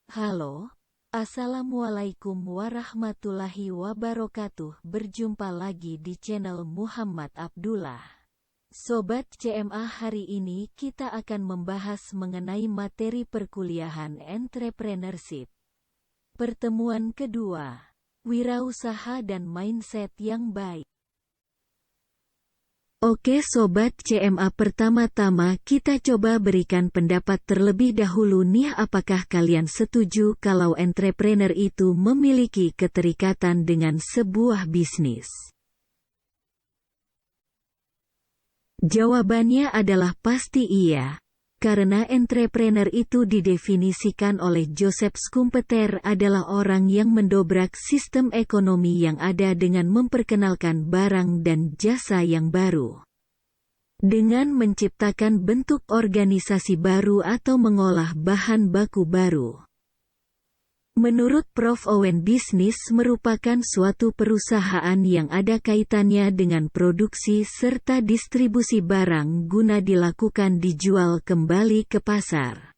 Halo, Assalamualaikum warahmatullahi wabarakatuh. Berjumpa lagi di channel Muhammad Abdullah. Sobat CMA, hari ini kita akan membahas mengenai materi perkuliahan entrepreneurship. Pertemuan kedua, wirausaha dan mindset yang baik. Oke Sobat CMA, pertama-tama kita coba berikan pendapat terlebih dahulu nih. Apakah kalian setuju kalau entrepreneur itu memiliki keterikatan dengan sebuah bisnis? Jawabannya adalah pasti iya, karena entrepreneur itu didefinisikan oleh Joseph Schumpeter adalah orang yang mendobrak sistem ekonomi yang ada dengan memperkenalkan barang dan jasa yang baru. Dengan menciptakan bentuk organisasi baru atau mengolah bahan baku baru. Menurut Prof. Owen, bisnis merupakan suatu perusahaan yang ada kaitannya dengan produksi serta distribusi barang guna dilakukan dijual kembali ke pasar.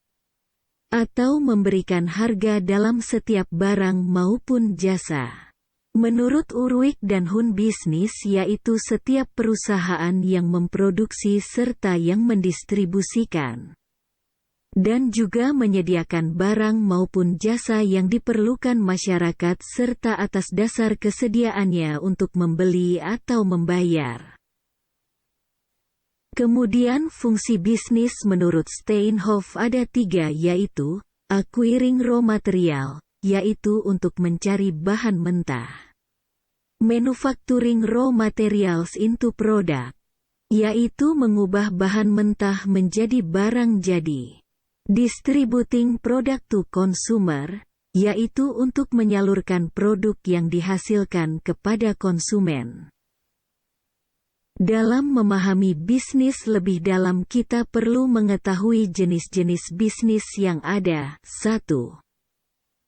Atau memberikan harga dalam setiap barang maupun jasa. Menurut Urwig dan Hun, bisnis yaitu setiap perusahaan yang memproduksi serta yang mendistribusikan dan juga menyediakan barang maupun jasa yang diperlukan masyarakat serta atas dasar kesediaannya untuk membeli atau membayar. Kemudian fungsi bisnis menurut Steinhoff ada 3, yaitu acquiring raw material, yaitu untuk mencari bahan mentah. Manufacturing raw materials into product, yaitu mengubah bahan mentah menjadi barang jadi. Distributing product to consumer, yaitu untuk menyalurkan produk yang dihasilkan kepada konsumen. Dalam memahami bisnis lebih dalam, kita perlu mengetahui jenis-jenis bisnis yang ada. 1.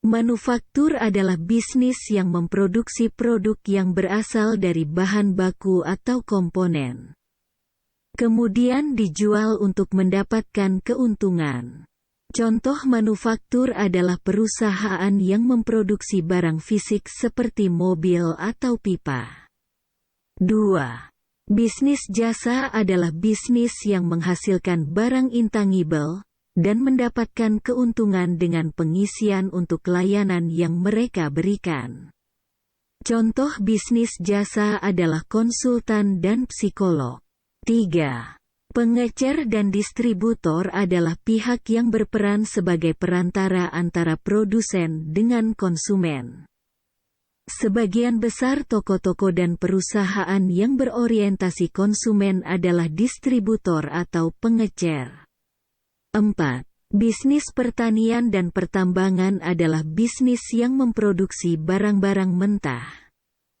Manufaktur adalah bisnis yang memproduksi produk yang berasal dari bahan baku atau komponen. Kemudian dijual untuk mendapatkan keuntungan. Contoh manufaktur adalah perusahaan yang memproduksi barang fisik seperti mobil atau pipa. 2. Bisnis jasa adalah bisnis yang menghasilkan barang intangible dan mendapatkan keuntungan dengan pengisian untuk layanan yang mereka berikan. Contoh bisnis jasa adalah konsultan dan psikolog. 3. Pengecer dan distributor adalah pihak yang berperan sebagai perantara antara produsen dengan konsumen. Sebagian besar toko-toko dan perusahaan yang berorientasi konsumen adalah distributor atau pengecer. 4. Bisnis pertanian dan pertambangan adalah bisnis yang memproduksi barang-barang mentah,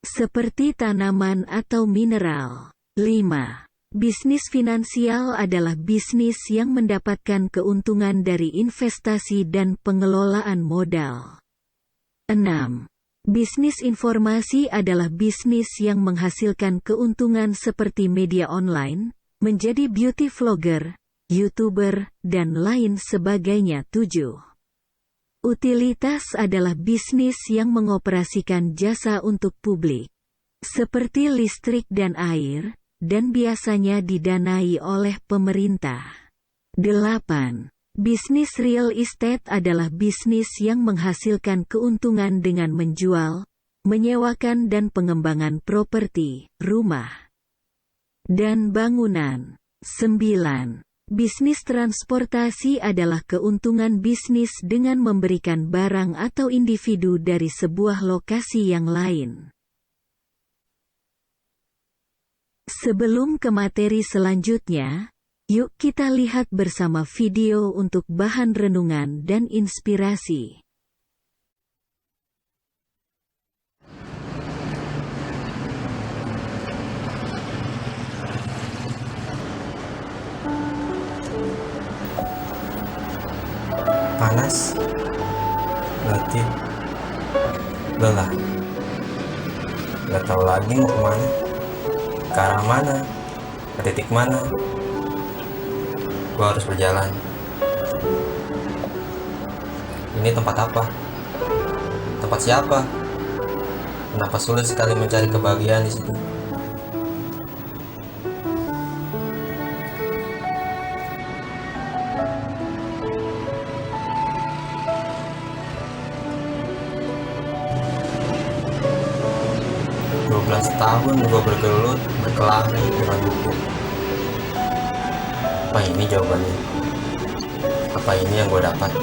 seperti tanaman atau mineral. 5. Bisnis finansial adalah bisnis yang mendapatkan keuntungan dari investasi dan pengelolaan modal. 6. Bisnis informasi adalah bisnis yang menghasilkan keuntungan seperti media online, menjadi beauty vlogger, YouTuber, dan lain sebagainya. 7. Utilitas adalah bisnis yang mengoperasikan jasa untuk publik, seperti listrik dan air, dan biasanya didanai oleh pemerintah. 8. Bisnis real estate adalah bisnis yang menghasilkan keuntungan dengan menjual, menyewakan dan pengembangan properti, rumah, dan bangunan. 9. Bisnis transportasi adalah keuntungan bisnis dengan memberikan barang atau individu dari sebuah lokasi yang lain. Sebelum ke materi selanjutnya, yuk kita lihat bersama video untuk bahan renungan dan inspirasi. Panas, letih, lelah. Gak tahu lagi mau kemana, ke arah mana, ke titik mana. Gue harus berjalan. Ini tempat apa? Tempat siapa? Kenapa sulit sekali mencari kebahagiaan di situ? Dua belas tahun gue bergelut, berkelahi dengan buku. Apa ini jawabannya? Apa ini yang gue dapat?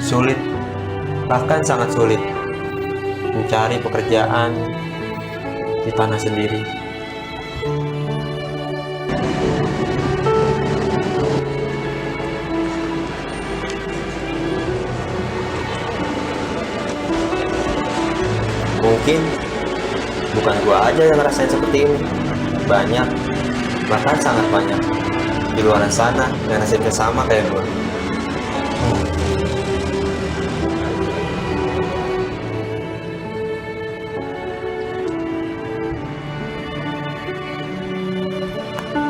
Sulit, bahkan sangat sulit mencari pekerjaan di tanah sendiri. Mungkin bukan gua aja yang ngerasain seperti ini. Banyak, bahkan sangat banyak di luar sana yang nasibnya sama kayak gua.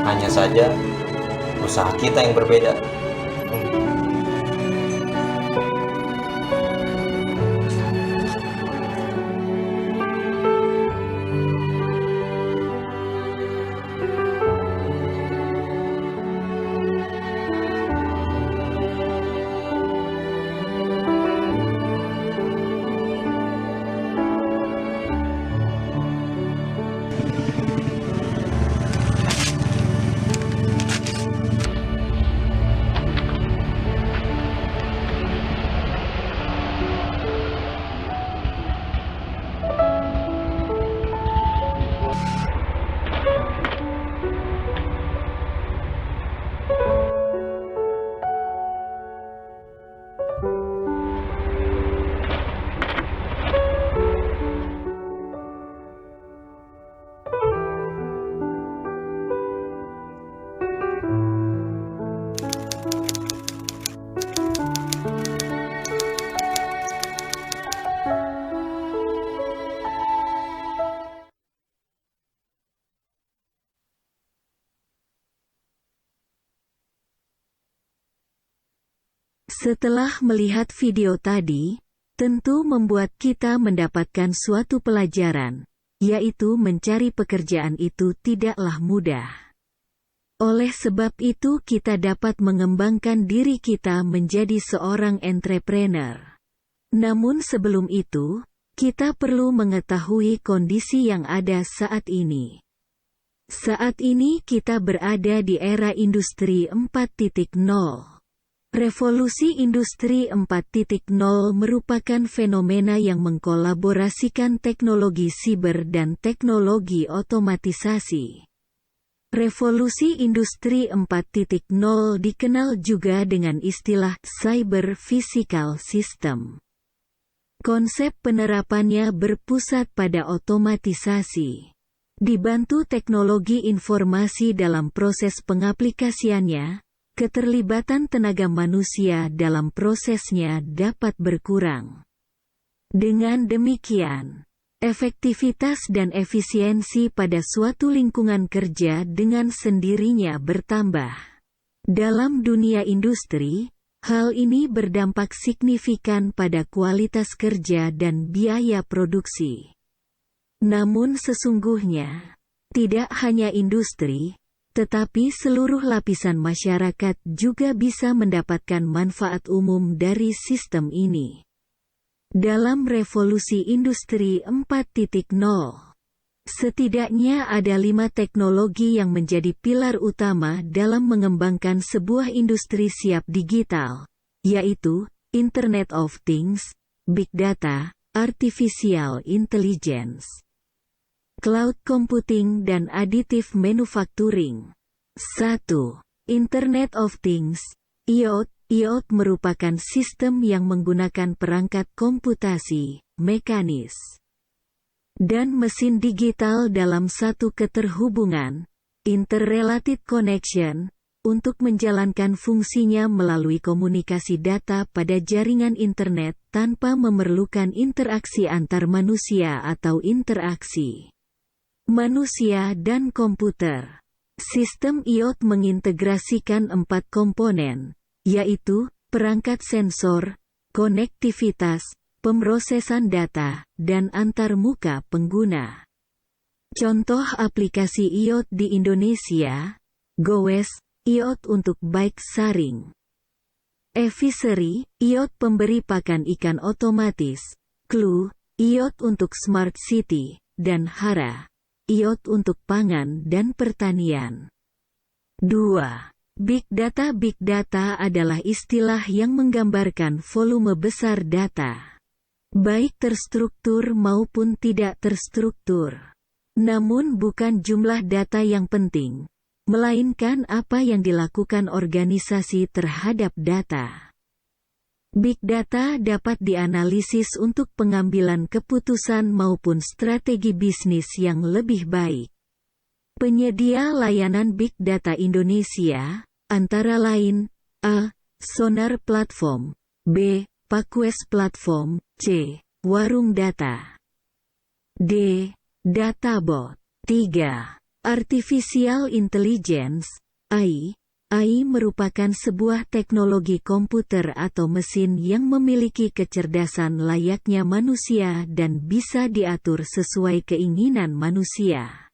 Hanya saja usaha kita yang berbeda. Setelah melihat video tadi, tentu membuat kita mendapatkan suatu pelajaran, yaitu mencari pekerjaan itu tidaklah mudah. Oleh sebab itu kita dapat mengembangkan diri kita menjadi seorang entrepreneur. Namun sebelum itu, kita perlu mengetahui kondisi yang ada saat ini. Saat ini kita berada di era industri 4.0. Revolusi Industri 4.0 merupakan fenomena yang mengkolaborasikan teknologi siber dan teknologi otomatisasi. Revolusi Industri 4.0 dikenal juga dengan istilah Cyber Physical System. Konsep penerapannya berpusat pada otomatisasi. Dibantu teknologi informasi dalam proses pengaplikasiannya, keterlibatan tenaga manusia dalam prosesnya dapat berkurang. Dengan demikian, efektivitas dan efisiensi pada suatu lingkungan kerja dengan sendirinya bertambah. Dalam dunia industri, hal ini berdampak signifikan pada kualitas kerja dan biaya produksi. Namun sesungguhnya, tidak hanya industri, tetapi seluruh lapisan masyarakat juga bisa mendapatkan manfaat umum dari sistem ini. Dalam revolusi industri 4.0, setidaknya ada 5 teknologi yang menjadi pilar utama dalam mengembangkan sebuah industri siap digital, yaitu Internet of Things, Big Data, Artificial Intelligence, Cloud Computing dan Additive Manufacturing. 1. Internet of Things, IoT. IoT merupakan sistem yang menggunakan perangkat komputasi, mekanis, dan mesin digital dalam satu keterhubungan, interrelated connection, untuk menjalankan fungsinya melalui komunikasi data pada jaringan internet tanpa memerlukan interaksi antar manusia atau interaksi manusia dan komputer. Sistem IoT mengintegrasikan 4 komponen, yaitu perangkat sensor, konektivitas, pemrosesan data, dan antarmuka pengguna. Contoh aplikasi IoT di Indonesia: Gowes, IoT untuk bike sharing; Evisery, IoT pemberi pakan ikan otomatis; Clue, IoT untuk smart city; dan Hara, IoT untuk pangan dan pertanian. 2. Big Data. Big Data adalah istilah yang menggambarkan volume besar data, baik terstruktur maupun tidak terstruktur. Namun bukan jumlah data yang penting, melainkan apa yang dilakukan organisasi terhadap data. Big Data dapat dianalisis untuk pengambilan keputusan maupun strategi bisnis yang lebih baik. Penyedia layanan Big Data Indonesia, antara lain: A. Sonar Platform; B. Pakues Platform; C. Warung Data; D. Databot. 3. Artificial Intelligence, AI. AI merupakan sebuah teknologi komputer atau mesin yang memiliki kecerdasan layaknya manusia dan bisa diatur sesuai keinginan manusia.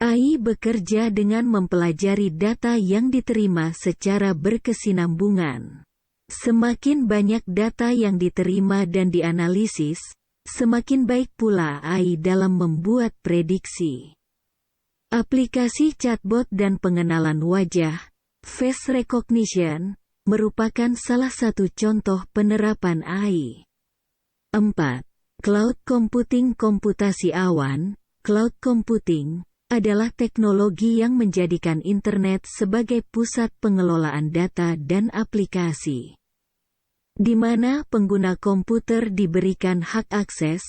AI bekerja dengan mempelajari data yang diterima secara berkesinambungan. Semakin banyak data yang diterima dan dianalisis, semakin baik pula AI dalam membuat prediksi. Aplikasi chatbot dan pengenalan wajah, face recognition, merupakan salah satu contoh penerapan AI. 4. Cloud computing. Komputasi awan, cloud computing, adalah teknologi yang menjadikan internet sebagai pusat pengelolaan data dan aplikasi, di mana pengguna komputer diberikan hak akses,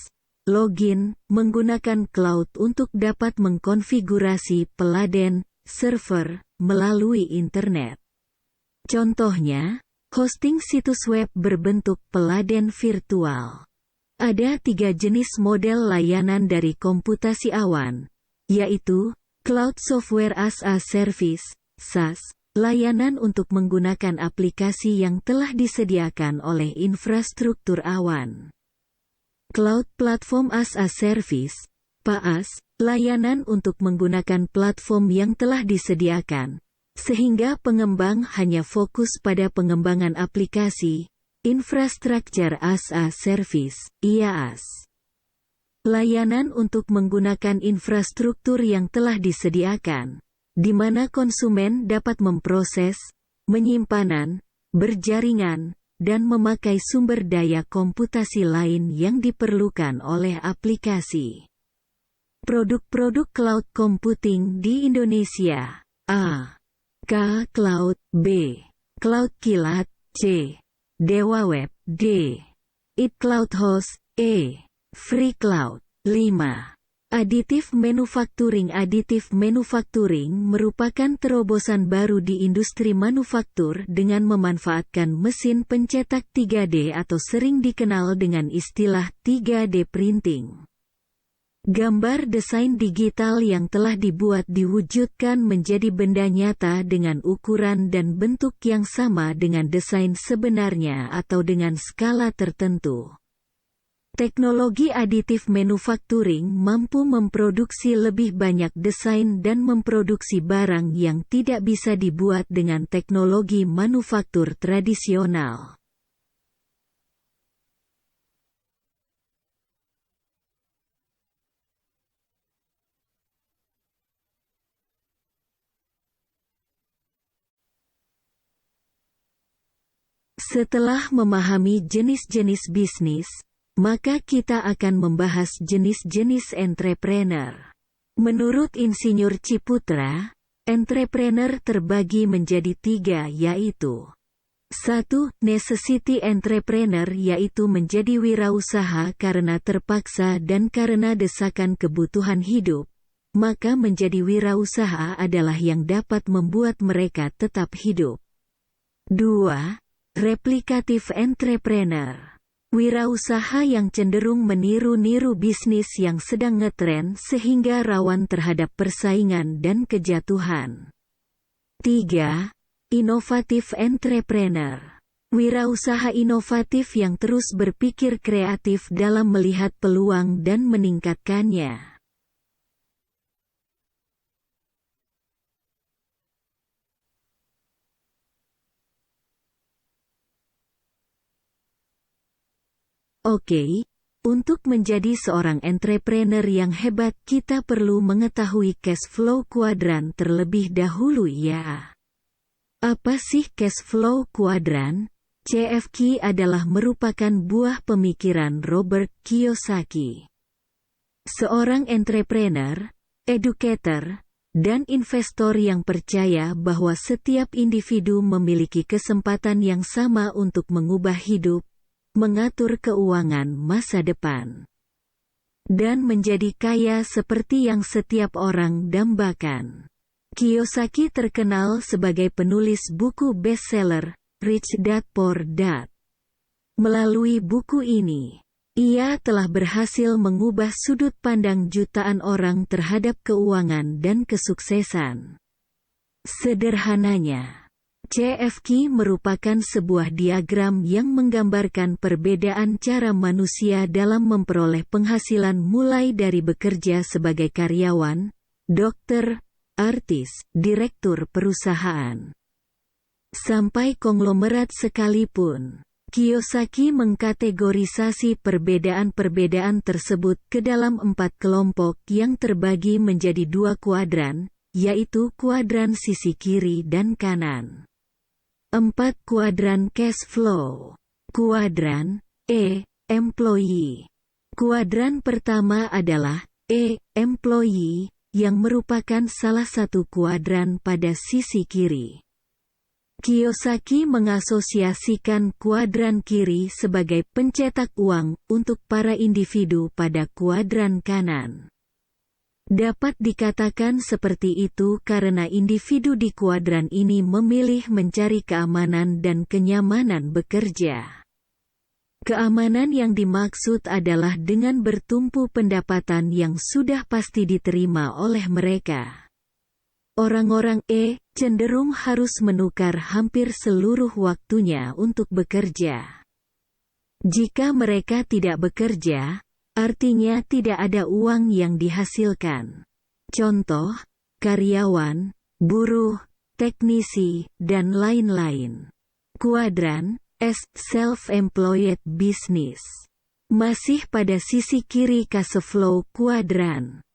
login, menggunakan cloud untuk dapat mengkonfigurasi peladen, server, melalui internet. Contohnya, hosting situs web berbentuk peladen virtual. Ada 3 jenis model layanan dari komputasi awan, yaitu Cloud Software as a Service, SaaS, layanan untuk menggunakan aplikasi yang telah disediakan oleh infrastruktur awan; Cloud Platform as a Service, PaaS, layanan untuk menggunakan platform yang telah disediakan, sehingga pengembang hanya fokus pada pengembangan aplikasi; Infrastructure as a Service, IaaS, layanan untuk menggunakan infrastruktur yang telah disediakan, di mana konsumen dapat memproses, menyimpanan, berjaringan, dan memakai sumber daya komputasi lain yang diperlukan oleh aplikasi. Produk-produk cloud computing di Indonesia: A. K Cloud; B. Cloud Kilat; C. Dewa Web; D. It Cloud Host; E. Free Cloud. 5. Additive Manufacturing. Additive manufacturing merupakan terobosan baru di industri manufaktur dengan memanfaatkan mesin pencetak 3D atau sering dikenal dengan istilah 3D printing. Gambar desain digital yang telah dibuat diwujudkan menjadi benda nyata dengan ukuran dan bentuk yang sama dengan desain sebenarnya atau dengan skala tertentu. Teknologi additive manufacturing mampu memproduksi lebih banyak desain dan memproduksi barang yang tidak bisa dibuat dengan teknologi manufaktur tradisional. Setelah memahami jenis-jenis bisnis, maka kita akan membahas jenis-jenis entrepreneur. Menurut Insinyur Ciputra, entrepreneur terbagi menjadi 3, yaitu 1. Necessity entrepreneur yaitu menjadi wirausaha karena terpaksa dan karena desakan kebutuhan hidup, maka menjadi wirausaha adalah yang dapat membuat mereka tetap hidup. 2. Replicative entrepreneur. Wirausaha yang cenderung meniru-niru bisnis yang sedang ngetren sehingga rawan terhadap persaingan dan kejatuhan. 3. Innovative entrepreneur. Wirausaha inovatif yang terus berpikir kreatif dalam melihat peluang dan meningkatkannya. Oke, untuk menjadi seorang entrepreneur yang hebat kita perlu mengetahui cash flow kuadran terlebih dahulu ya. Apa sih cash flow kuadran? CFQ adalah merupakan buah pemikiran Robert Kiyosaki. Seorang entrepreneur, educator, dan investor yang percaya bahwa setiap individu memiliki kesempatan yang sama untuk mengubah hidup, mengatur keuangan masa depan, dan menjadi kaya seperti yang setiap orang dambakan. Kiyosaki terkenal sebagai penulis buku bestseller, Rich Dad Poor Dad. Melalui buku ini, ia telah berhasil mengubah sudut pandang jutaan orang terhadap keuangan dan kesuksesan. Sederhananya, CFQ merupakan sebuah diagram yang menggambarkan perbedaan cara manusia dalam memperoleh penghasilan mulai dari bekerja sebagai karyawan, dokter, artis, direktur perusahaan, sampai konglomerat sekalipun. Kiyosaki mengkategorisasi perbedaan-perbedaan tersebut ke dalam 4 kelompok yang terbagi menjadi 2 kuadran, yaitu kuadran sisi kiri dan kanan. 4 kuadran cash flow. Kuadran E, employee. Kuadran pertama adalah E, employee, yang merupakan salah satu kuadran pada sisi kiri. Kiyosaki mengasosiasikan kuadran kiri sebagai pencetak uang untuk para individu pada kuadran kanan. Dapat dikatakan seperti itu karena individu di kuadran ini memilih mencari keamanan dan kenyamanan bekerja. Keamanan yang dimaksud adalah dengan bertumpu pendapatan yang sudah pasti diterima oleh mereka. Orang-orang E cenderung harus menukar hampir seluruh waktunya untuk bekerja. Jika mereka tidak bekerja, artinya tidak ada uang yang dihasilkan. Contoh, karyawan, buruh, teknisi, dan lain-lain. Kuadran S, self-employed business. Masih pada sisi kiri cash flow kuadran.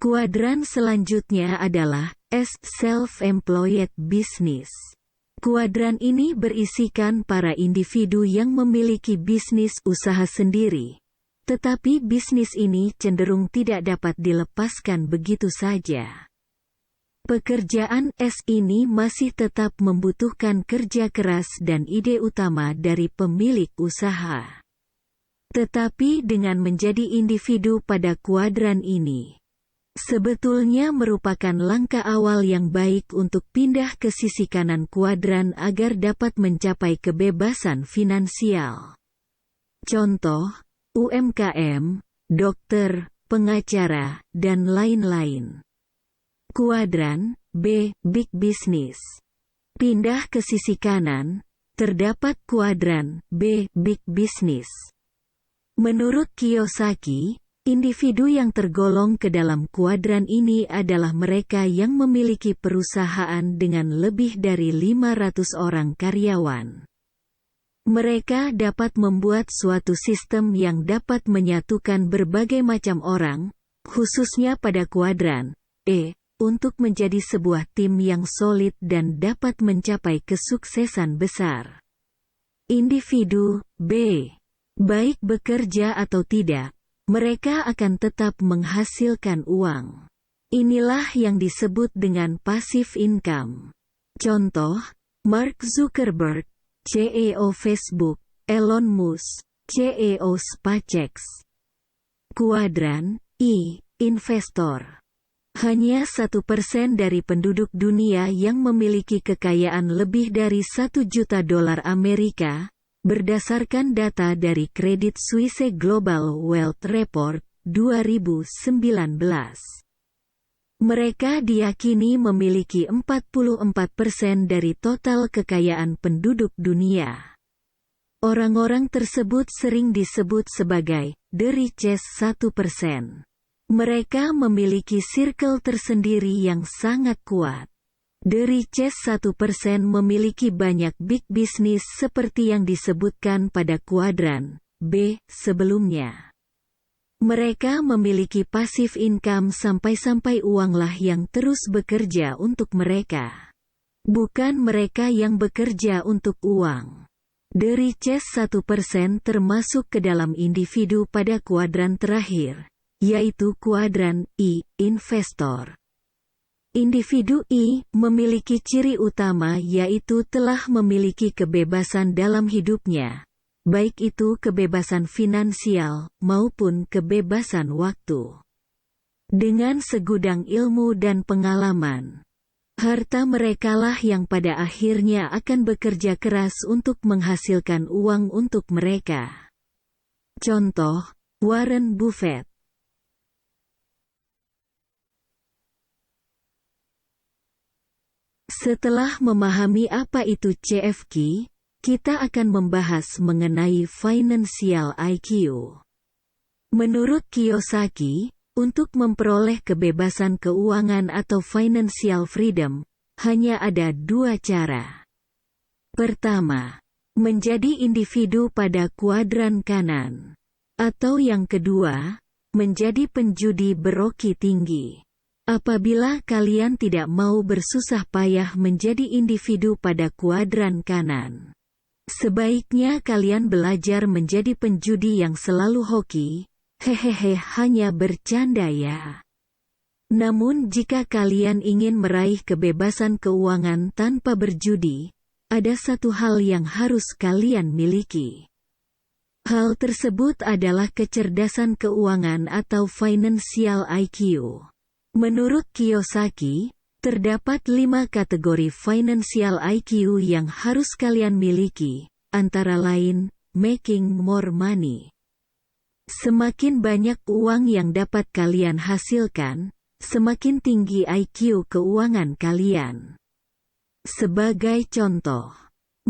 Kuadran selanjutnya adalah S, self-employed business. Kuadran ini berisikan para individu yang memiliki bisnis usaha sendiri. Tetapi bisnis ini cenderung tidak dapat dilepaskan begitu saja. Pekerjaan S ini masih tetap membutuhkan kerja keras dan ide utama dari pemilik usaha. Tetapi dengan menjadi individu pada kuadran ini, sebetulnya merupakan langkah awal yang baik untuk pindah ke sisi kanan kuadran agar dapat mencapai kebebasan finansial. Contoh, UMKM, dokter, pengacara, dan lain-lain. Kuadran B, Big Business. Pindah ke sisi kanan, terdapat kuadran B, Big Business. Menurut Kiyosaki, individu yang tergolong ke dalam kuadran ini adalah mereka yang memiliki perusahaan dengan lebih dari 500 orang karyawan. Mereka dapat membuat suatu sistem yang dapat menyatukan berbagai macam orang, khususnya pada kuadran E, untuk menjadi sebuah tim yang solid dan dapat mencapai kesuksesan besar. Individu B, baik bekerja atau tidak, mereka akan tetap menghasilkan uang. Inilah yang disebut dengan passive income. Contoh, Mark Zuckerberg, CEO Facebook, Elon Musk, CEO SpaceX. Kuadran I, investor. Hanya 1% dari penduduk dunia yang memiliki kekayaan lebih dari $1 juta Amerika, berdasarkan data dari Credit Suisse Global Wealth Report 2019. Mereka diyakini memiliki 44% dari total kekayaan penduduk dunia. Orang-orang tersebut sering disebut sebagai the richest 1%. Mereka memiliki circle tersendiri yang sangat kuat. The richest 1% memiliki banyak big business seperti yang disebutkan pada kuadran B sebelumnya. Mereka memiliki passive income sampai-sampai uanglah yang terus bekerja untuk mereka. Bukan mereka yang bekerja untuk uang. The richest 1% termasuk ke dalam individu pada kuadran terakhir, yaitu kuadran I, investor. Individu I memiliki ciri utama yaitu telah memiliki kebebasan dalam hidupnya, baik itu kebebasan finansial maupun kebebasan waktu. Dengan segudang ilmu dan pengalaman, harta merekalah yang pada akhirnya akan bekerja keras untuk menghasilkan uang untuk mereka. Contoh, Warren Buffett. Setelah memahami apa itu CFQ, kita akan membahas mengenai Financial IQ. Menurut Kiyosaki, untuk memperoleh kebebasan keuangan atau financial freedom, hanya ada dua cara. Pertama, menjadi individu pada kuadran kanan. Atau yang kedua, menjadi penjudi beroki tinggi. Apabila kalian tidak mau bersusah payah menjadi individu pada kuadran kanan, sebaiknya kalian belajar menjadi penjudi yang selalu hoki. Hehehe, hanya bercanda ya. Namun jika kalian ingin meraih kebebasan keuangan tanpa berjudi, ada satu hal yang harus kalian miliki. Hal tersebut adalah kecerdasan keuangan atau Financial IQ. Menurut Kiyosaki, terdapat 5 kategori Financial IQ yang harus kalian miliki, antara lain, making more money. Semakin banyak uang yang dapat kalian hasilkan, semakin tinggi IQ keuangan kalian. Sebagai contoh,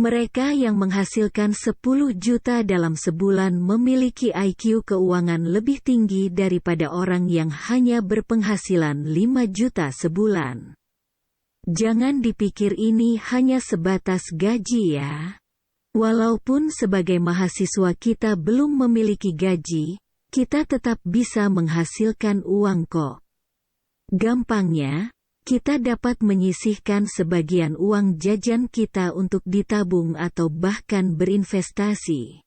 mereka yang menghasilkan 10 juta dalam sebulan memiliki IQ keuangan lebih tinggi daripada orang yang hanya berpenghasilan 5 juta sebulan. Jangan dipikir ini hanya sebatas gaji ya. Walaupun sebagai mahasiswa kita belum memiliki gaji, kita tetap bisa menghasilkan uang kok. Gampangnya, kita dapat menyisihkan sebagian uang jajan kita untuk ditabung atau bahkan berinvestasi.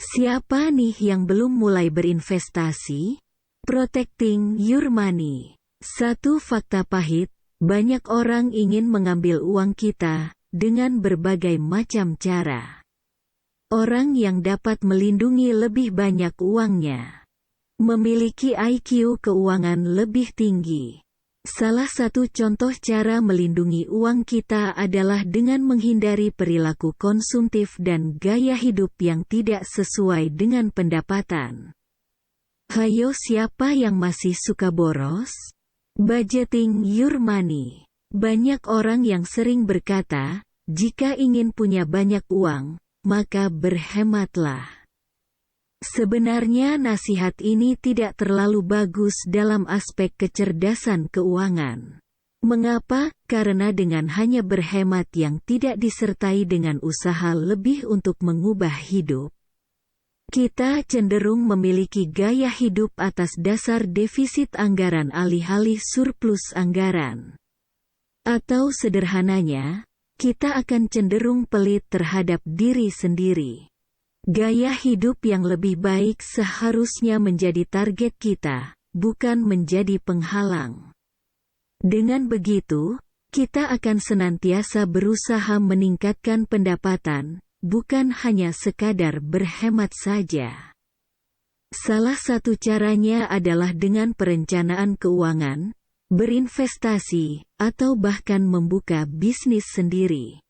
Siapa nih yang belum mulai berinvestasi? Protecting your money. Satu fakta pahit, banyak orang ingin mengambil uang kita dengan berbagai macam cara. Orang yang dapat melindungi lebih banyak uangnya memiliki IQ keuangan lebih tinggi. Salah satu contoh cara melindungi uang kita adalah dengan menghindari perilaku konsumtif dan gaya hidup yang tidak sesuai dengan pendapatan. Hayo, siapa yang masih suka boros? Budgeting your money. Banyak orang yang sering berkata, jika ingin punya banyak uang, maka berhematlah. Sebenarnya nasihat ini tidak terlalu bagus dalam aspek kecerdasan keuangan. Mengapa? Karena dengan hanya berhemat yang tidak disertai dengan usaha lebih untuk mengubah hidup, kita cenderung memiliki gaya hidup atas dasar defisit anggaran alih-alih surplus anggaran. Atau sederhananya, kita akan cenderung pelit terhadap diri sendiri. Gaya hidup yang lebih baik seharusnya menjadi target kita, bukan menjadi penghalang. Dengan begitu, Kita akan senantiasa berusaha meningkatkan pendapatan, bukan hanya sekadar berhemat saja. Salah satu caranya adalah dengan perencanaan keuangan, berinvestasi, atau bahkan membuka bisnis sendiri.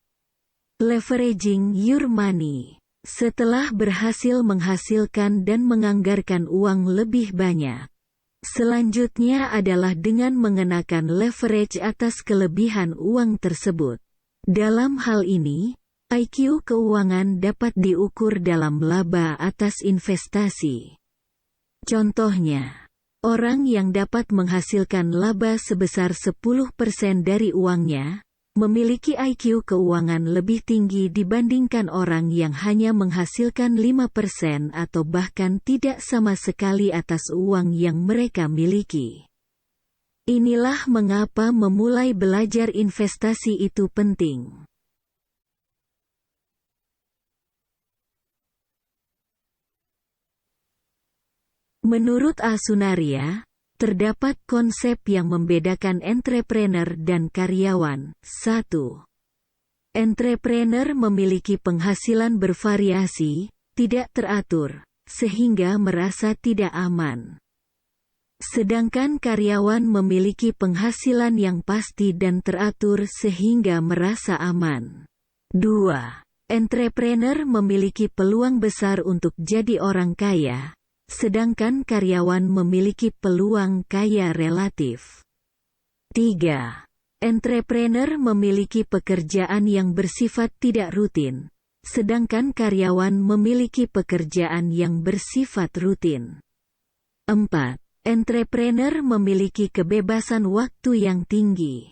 Leveraging your money. Setelah berhasil menghasilkan dan menganggarkan uang lebih banyak, selanjutnya adalah dengan mengenakan leverage atas kelebihan uang tersebut. Dalam hal ini, IQ keuangan dapat diukur dalam laba atas investasi. Contohnya, orang yang dapat menghasilkan laba sebesar 10% dari uangnya, memiliki IQ keuangan lebih tinggi dibandingkan orang yang hanya menghasilkan 5% atau bahkan tidak sama sekali atas uang yang mereka miliki. Inilah mengapa memulai belajar investasi itu penting. Menurut Asunaria, terdapat konsep yang membedakan entrepreneur dan karyawan. 1. Entrepreneur memiliki penghasilan bervariasi, tidak teratur, sehingga merasa tidak aman. Sedangkan karyawan memiliki penghasilan yang pasti dan teratur sehingga merasa aman. 2. Entrepreneur memiliki peluang besar untuk jadi orang kaya, sedangkan karyawan memiliki peluang kaya relatif. 3. Entrepreneur memiliki pekerjaan yang bersifat tidak rutin, sedangkan karyawan memiliki pekerjaan yang bersifat rutin. 4. Entrepreneur memiliki kebebasan waktu yang tinggi,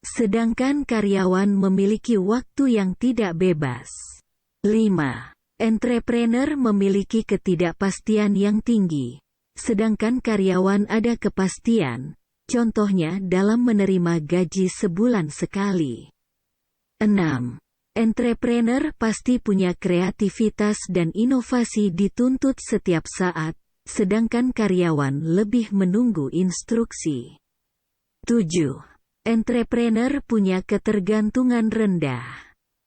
sedangkan karyawan memiliki waktu yang tidak bebas. 5. Entrepreneur memiliki ketidakpastian yang tinggi, sedangkan karyawan ada kepastian, contohnya dalam menerima gaji sebulan sekali. 6. Entrepreneur pasti punya kreativitas dan inovasi dituntut setiap saat, sedangkan karyawan lebih menunggu instruksi. 7. Entrepreneur punya ketergantungan rendah,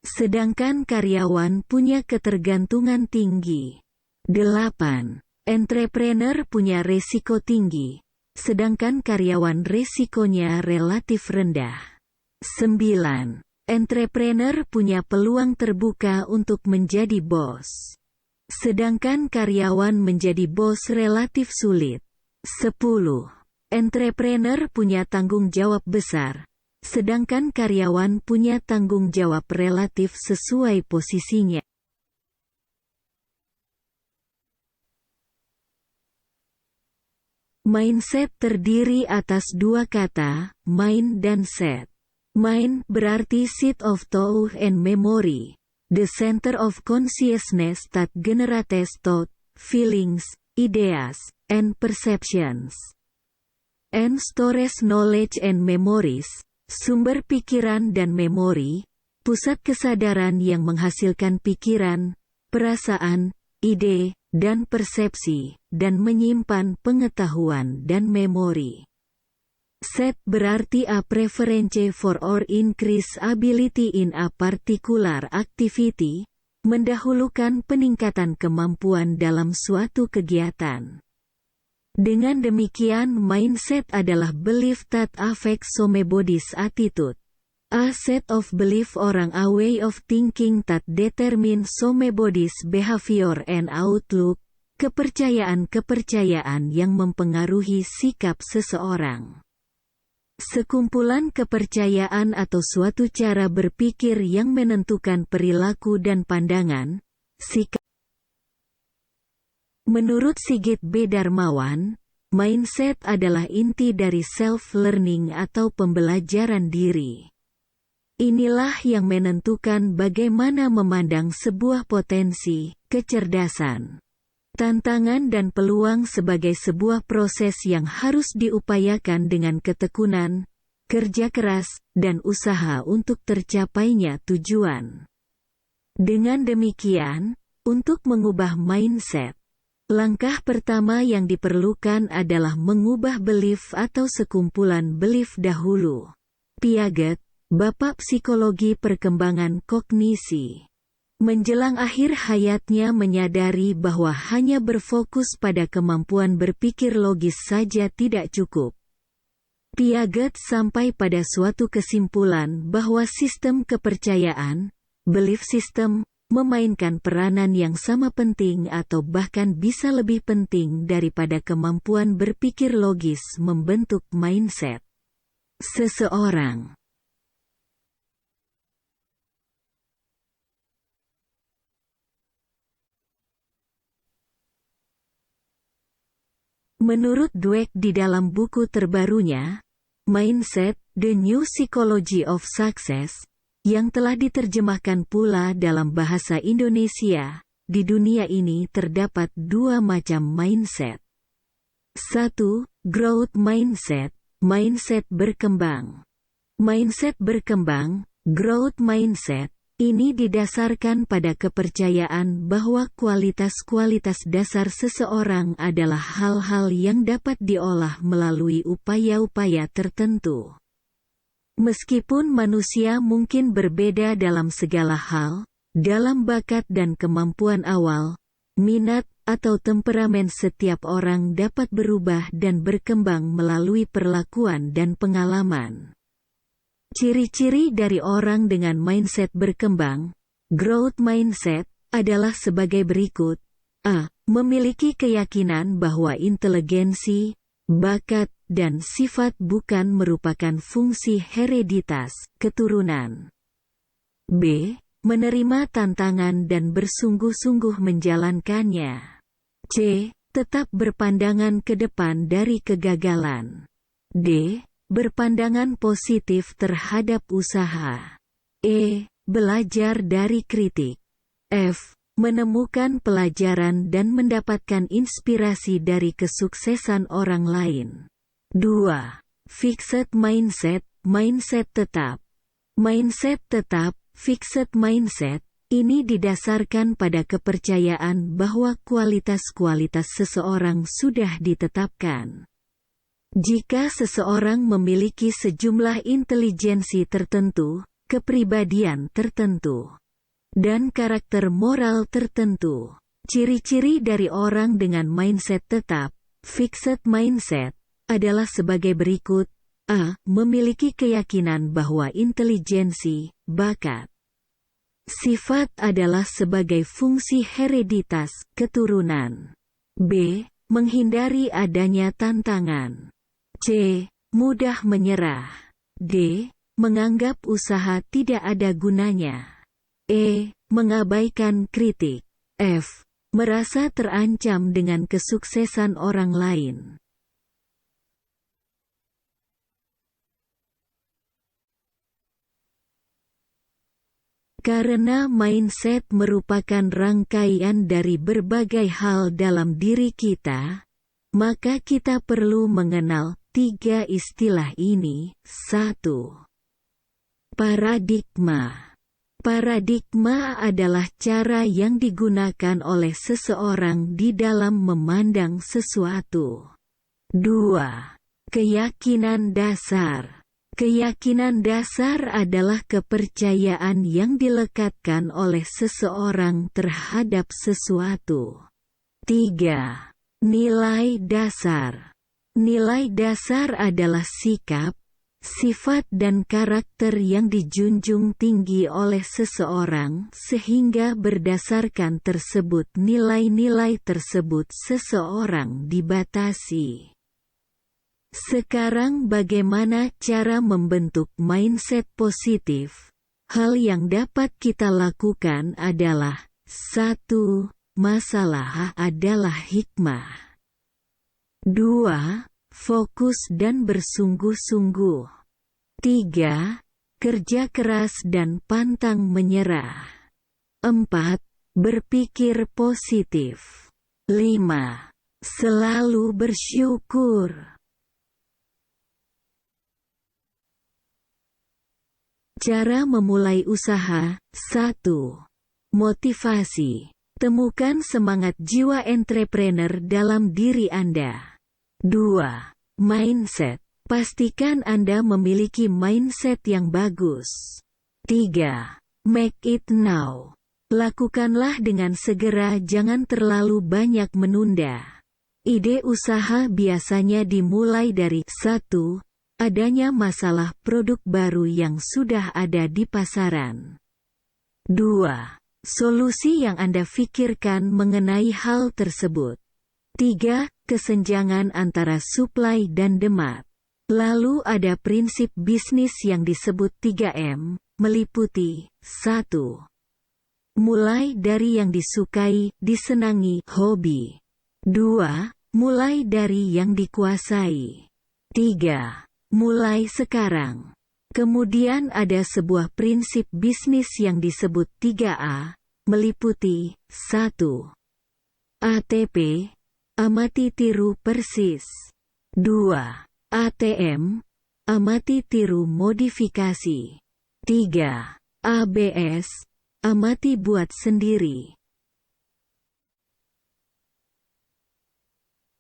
sedangkan karyawan punya ketergantungan tinggi. 8. Entrepreneur punya resiko tinggi, sedangkan karyawan resikonya relatif rendah. 9. Entrepreneur punya peluang terbuka untuk menjadi bos, sedangkan karyawan menjadi bos relatif sulit. 10. Entrepreneur punya tanggung jawab besar, sedangkan karyawan punya tanggung jawab relatif sesuai posisinya. Mindset terdiri atas dua kata, mind dan set. Mind berarti seat of thought and memory, the center of consciousness that generates thought, feelings, ideas, and perceptions, and stores knowledge and memories. Sumber pikiran dan memori, pusat kesadaran yang menghasilkan pikiran, perasaan, ide, dan persepsi, dan menyimpan pengetahuan dan memori. Set berarti a preference for or increase ability in a particular activity, mendahulukan peningkatan kemampuan dalam suatu kegiatan. Dengan demikian mindset adalah belief that affects somebody's attitude. A set of belief or a way of thinking that determines somebody's behavior and outlook, kepercayaan-kepercayaan yang mempengaruhi sikap seseorang. Sekumpulan kepercayaan atau suatu cara berpikir yang menentukan perilaku dan pandangan, sikap. Menurut Sigit B. Darmawan, mindset adalah inti dari self-learning atau pembelajaran diri. Inilah yang menentukan bagaimana memandang sebuah potensi, kecerdasan, tantangan dan peluang sebagai sebuah proses yang harus diupayakan dengan ketekunan, kerja keras, dan usaha untuk tercapainya tujuan. Dengan demikian, untuk mengubah mindset, langkah pertama yang diperlukan adalah mengubah belief atau sekumpulan belief dahulu. Piaget, Bapak Psikologi Perkembangan Kognisi. Menjelang akhir hayatnya menyadari bahwa hanya berfokus pada kemampuan berpikir logis saja tidak cukup. Piaget sampai pada suatu kesimpulan bahwa sistem kepercayaan, belief system, memainkan peranan yang sama penting atau bahkan bisa lebih penting daripada kemampuan berpikir logis membentuk mindset seseorang. Menurut Dweck di dalam buku terbarunya, Mindset, The New Psychology of Success, yang telah diterjemahkan pula dalam bahasa Indonesia, di dunia ini terdapat dua macam mindset. 1. Growth mindset, mindset berkembang. Mindset berkembang, growth mindset, ini didasarkan pada kepercayaan bahwa kualitas-kualitas dasar seseorang adalah hal-hal yang dapat diolah melalui upaya-upaya tertentu. Meskipun manusia mungkin berbeda dalam segala hal, dalam bakat dan kemampuan awal, minat, atau temperamen setiap orang dapat berubah dan berkembang melalui perlakuan dan pengalaman. Ciri-ciri dari orang dengan mindset berkembang, growth mindset, adalah sebagai berikut. A. Memiliki keyakinan bahwa inteligensi, bakat, dan sifat bukan merupakan fungsi hereditas, keturunan. B. Menerima tantangan dan bersungguh-sungguh menjalankannya. C. Tetap berpandangan ke depan dari kegagalan. D. Berpandangan positif terhadap usaha. E. Belajar dari kritik. F. Menemukan pelajaran dan mendapatkan inspirasi dari kesuksesan orang lain. 2. Fixed mindset, mindset tetap. Mindset tetap, fixed mindset, ini didasarkan pada kepercayaan bahwa kualitas-kualitas seseorang sudah ditetapkan. Jika seseorang memiliki sejumlah intelijensi tertentu, kepribadian tertentu, dan karakter moral tertentu, ciri-ciri dari orang dengan mindset tetap, fixed mindset, adalah sebagai berikut. A. Memiliki keyakinan bahwa intelijensi, bakat, sifat adalah sebagai fungsi hereditas, keturunan. B. Menghindari adanya tantangan. C. Mudah menyerah. D. Menganggap usaha tidak ada gunanya. E. Mengabaikan kritik. F. Merasa terancam dengan kesuksesan orang lain. Karena mindset merupakan rangkaian dari berbagai hal dalam diri kita, maka kita perlu mengenal 3 istilah ini. 1. Paradigma. Paradigma adalah cara yang digunakan oleh seseorang di dalam memandang sesuatu. 2. Keyakinan dasar. Keyakinan dasar adalah kepercayaan yang dilekatkan oleh seseorang terhadap sesuatu. 3. Nilai dasar. Nilai dasar adalah sikap, sifat dan karakter yang dijunjung tinggi oleh seseorang sehingga berdasarkan tersebut nilai-nilai tersebut seseorang dibatasi. Sekarang bagaimana cara membentuk mindset positif? Hal yang dapat kita lakukan adalah 1. Masalah adalah hikmah. 2. Fokus dan bersungguh-sungguh. 3. Kerja keras dan pantang menyerah. 4. Berpikir positif. 5. Selalu bersyukur. Cara memulai usaha. 1. Motivasi. Temukan semangat jiwa entrepreneur dalam diri Anda. 2. Mindset. Pastikan Anda memiliki mindset yang bagus. 3. Make it now. Lakukanlah dengan segera, jangan terlalu banyak menunda. Ide usaha biasanya dimulai dari 1. Adanya masalah produk baru yang sudah ada di pasaran. 2. Solusi yang Anda pikirkan mengenai hal tersebut. 3. Kesenjangan antara supply dan demand. Lalu ada prinsip bisnis yang disebut 3M, meliputi 1. Mulai dari yang disukai, disenangi, hobi. 2. Mulai dari yang dikuasai. 3. Mulai sekarang. Kemudian ada sebuah prinsip bisnis yang disebut 3A, meliputi 1. ATP, amati tiru persis. 2. ATM, amati tiru modifikasi. 3. ABS, amati buat sendiri.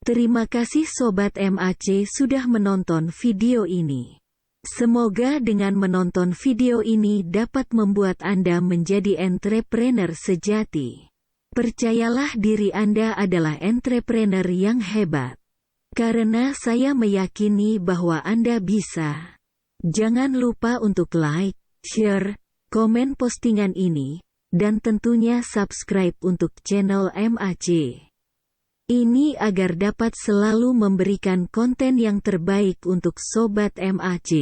Terima kasih Sobat MAC sudah menonton video ini. Semoga dengan menonton video ini dapat membuat Anda menjadi entrepreneur sejati. Percayalah diri Anda adalah entrepreneur yang hebat. Karena saya meyakini bahwa Anda bisa. Jangan lupa untuk like, share, komen postingan ini, dan tentunya subscribe untuk channel MAC. Ini agar dapat selalu memberikan konten yang terbaik untuk Sobat MAC.